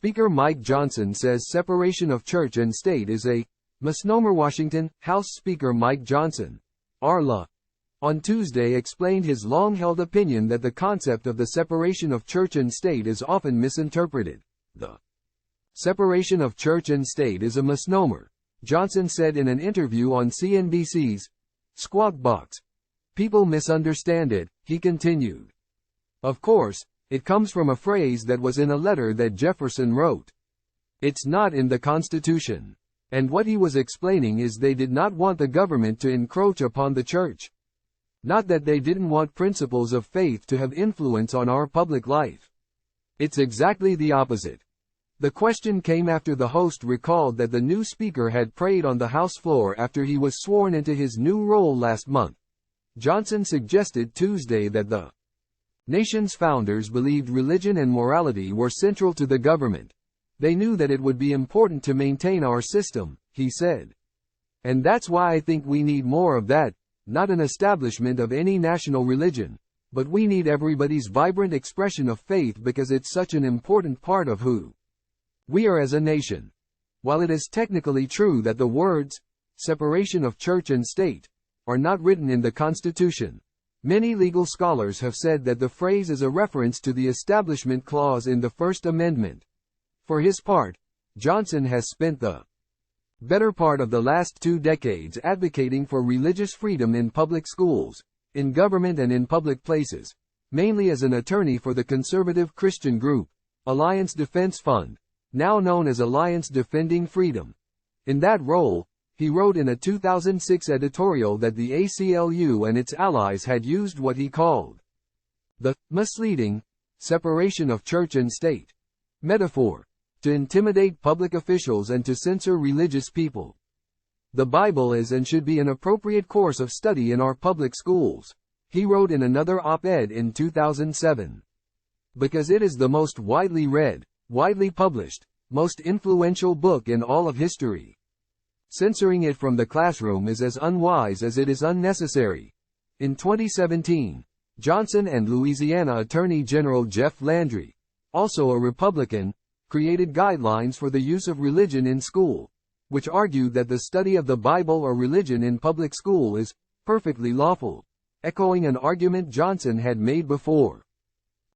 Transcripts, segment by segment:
Speaker Mike Johnson says separation of church and state is a misnomer. Washington, House Speaker Mike Johnson, RLA, on Tuesday explained his long-held opinion that the concept of the separation of church and state is often misinterpreted. The separation of church and state is a misnomer, Johnson said in an interview on CNBC's Squawk Box. People misunderstand it, he continued. Of course, it comes from a phrase that was in a letter that Jefferson wrote. It's not in the Constitution. And what he was explaining is they did not want the government to encroach upon the church. Not that they didn't want principles of faith to have influence on our public life. It's exactly the opposite. The question came after the host recalled that the new speaker had prayed on the House floor after he was sworn into his new role last month. Johnson suggested Tuesday that the nation's founders believed religion and morality were central to the government. They knew that it would be important to maintain our system, he said. And that's why I think we need more of that, not an establishment of any national religion, but we need everybody's vibrant expression of faith because it's such an important part of who we are as a nation. While it is technically true that the words, separation of church and state, are not written in the Constitution, many legal scholars have said that the phrase is a reference to the Establishment Clause in the First Amendment. For his part, Johnson has spent the better part of the last 2 decades advocating for religious freedom in public schools, in government and in public places, mainly as an attorney for the conservative Christian group, Alliance Defense Fund, now known as Alliance Defending Freedom. In that role, he wrote in a 2006 editorial that the ACLU and its allies had used what he called the misleading separation of church and state metaphor to intimidate public officials and to censor religious people. The Bible is and should be an appropriate course of study in our public schools, he wrote in another op-ed in 2007. Because it is the most widely read, widely published, most influential book in all of history. Censoring it from the classroom is as unwise as it is unnecessary. In 2017, Johnson and Louisiana Attorney General Jeff Landry, also a Republican, created guidelines for the use of religion in school, which argued that the study of the Bible or religion in public school is perfectly lawful, echoing an argument Johnson had made before.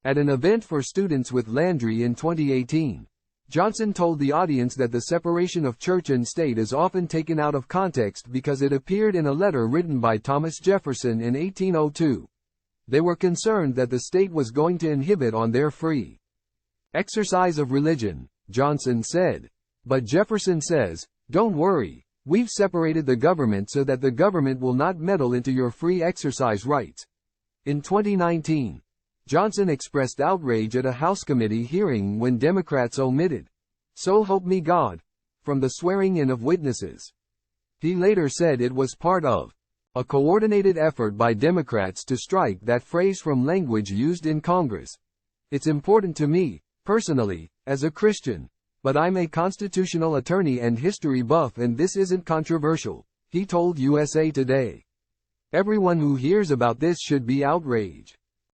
At an event for students with Landry in 2018, Johnson told the audience that the separation of church and state is often taken out of context because it appeared in a letter written by Thomas Jefferson in 1802. They were concerned that the state was going to inhibit on their free exercise of religion, Johnson said. But Jefferson says, don't worry, we've separated the government so that the government will not meddle into your free exercise rights. In 2019, Johnson expressed outrage at a House committee hearing when Democrats omitted, "So help me God," from the swearing-in of witnesses. He later said it was part of a coordinated effort by Democrats to strike that phrase from language used in Congress. It's important to me, personally, as a Christian, but I'm a constitutional attorney and history buff and this isn't controversial, he told USA Today. Everyone who hears about this should be outraged.